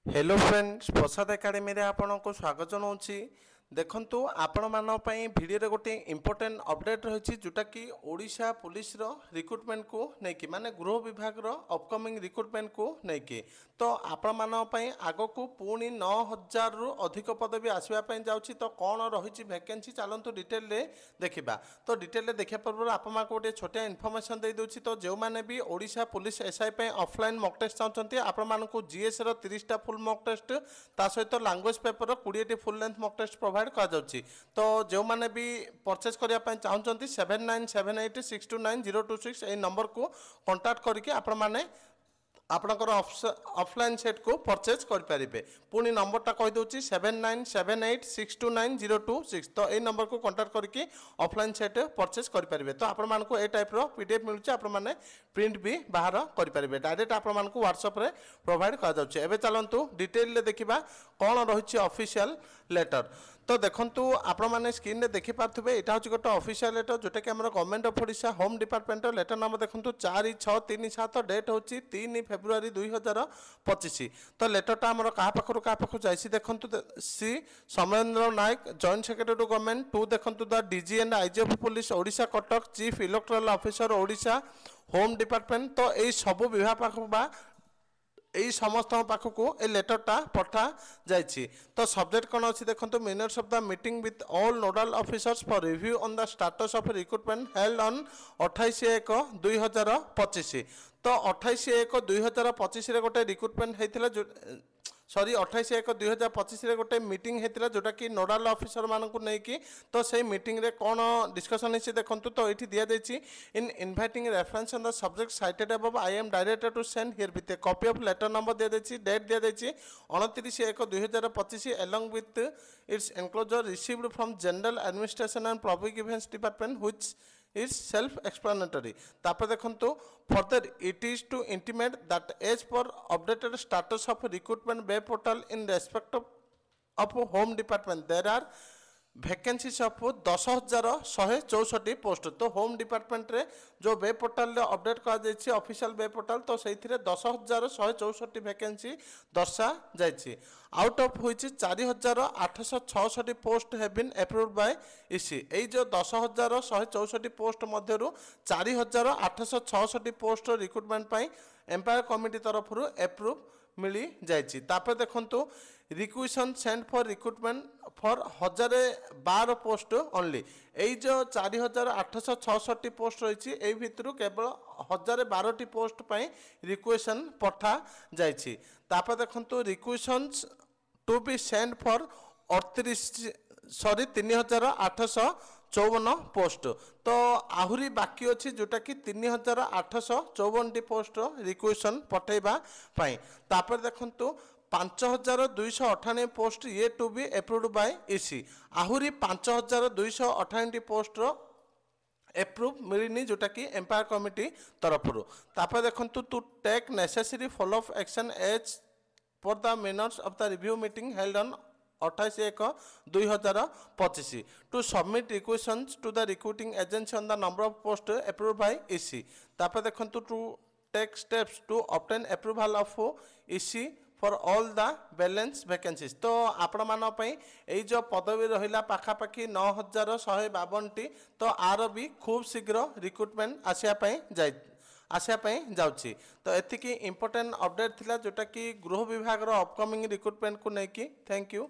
Hello friends प्रसाद academy रे आपन को स्वागत जनाऊँगी। देखंतु आपण मान भिडियो रे गोटे इंपोर्टेंट अपडेट रही जोटा कि ओडिशा पुलिस रो रिक्रुटमेंट को लेकिन माने गृह विभाग रो अपकमिंग रिक्रुटमेंट को लेकिन तो आपण मान आग को पुणी 9000 रु अधिक पदवी आसवाई जाऊँगी। तो कौन रही वैकेंसी चलतु डिटेल रे देखा। तो डिटेल रे देखा पूर्व आप गोटे छोटिया इनफर्मेशन दे दूसरी। तो जो मैंने भी Odisha police SI offline mock test चाहते आपण को जीएस रो 30टा फुल मॉक टेस्ट ता सहित लैंग्वेज पेपर 20टी full length mock test provide कर। तो जो मैंने भी परचेज करने चाहते 7978629026 ये नंबर को कांटेक्ट करके आपण माने आपणकर ऑफलाइन सेट को परचेज करें। पुणी नंबरटा कहीदे 7978629026। तो ये नंबर को कांटेक्ट करके ऑफलाइन सेट परचेज करें। तो आपण मानक ए टाइप पीडीएफ मिलूँ आपण मैंने प्रिंट भी बाहर करेंगे। डायरेक्ट आपण मानक व्हाट्सएप रे प्रोवाइड कर। चलतु डिटेल देखा कौन रही ऑफिशियल लेटर। तो देखंतु आपण माने स्क्रीन रे देखि पारथबे एटा होची गोटे ऑफिशियल लेटर जोटा कि हमर government of Odisha home department letter number देखंतु 4637 डेट होची 3 फेब्रुआरी 2025। तो लेटरटा हमर कहा पाखु जाइसी देखंतु सी Samarendra Nayak joint secretary to government to देखंतु the DG and IG of police Odisha Cuttack chief electoral officer Odisha home department. तो एई सब विभाग पाखु बा यही समस्त पाखक ए लेटरटा पठा जाइए। तो सब्जेक्ट कौन अच्छी देखो minutes of the meeting with all nodal officers for review on the status of recruitment held on 28/1/2025। तो 28/1/2025 गोटे रिक्रुटमेंट होता सॉरी 28/1/2025 गोटे मीटिंग होता जोटा कि नोडाल ऑफिसर मानक नहीं। तो सही मीटिंग रे कौन डिस्कशन है देखो। तो ये दिया जाइए in inviting reference on the subject cited above I am directed to send herewith a copy of letter number दिया जाइए डेट दिया जाइए 29/1/2025 along with its enclosure received from general administration and public events department which is self-explanatory। तापर देखंतु further it is to intimate that as per updated status of recruitment web portal in respect of home department there are vacancies of 10,164 post. तो home department रे जो web portal रे update कर official web portal तो से 10,164 vacancy दर्शा जाइए। Out of which 4,866 post have been approved by EC. ए जो 10,164 पोस्ट मध्यरु 4,866 पोस्ट रिक्रुटमेंट पाई एम्पायर कमिटी तरफ अप्रूव मिली जाइए। तापर देखंतु requisition send for recruitment for 1012 post only. यही जो 4,866 पोस्ट रही है भितर केवल 1012 पोस्ट पर रिक्वेशन पठा जाइए। तापर देखंतु requisitions to be send for 3,854 post. तो आहुरी बाकी अच्छी जोटा कि 3,854 पोस्ट रिक्वेशन पठेबा पाई। तापर देखंतु 5,298 पोस्ट ये to be approved by EC. आहुरी 5,298 पोस्ट एप्रूव मिलनी जोटा कि एम्पायर कमिटी तरफ। तापर देखंतु to take necessary follow up action as per the minutes of the review meeting held on 28/1/2025 to submit requisitions to the recruiting agency on the number of post approved by EC. तापर देखंतु to take steps to obtain approval of EC for all the balance vacancies. तो आपण मान ये जो पदवी रहा पाखापाखि 9,152टी। तो आर भी खूब शीघ्र रिक्रुटमेंट आसापी जाऊँगी। तो एतिकी इंपोर्टेंट अपडेट थिला जोटा कि गृह विभाग अपकमिंग रिक्रुटमेंट को लेकिन। Thank you.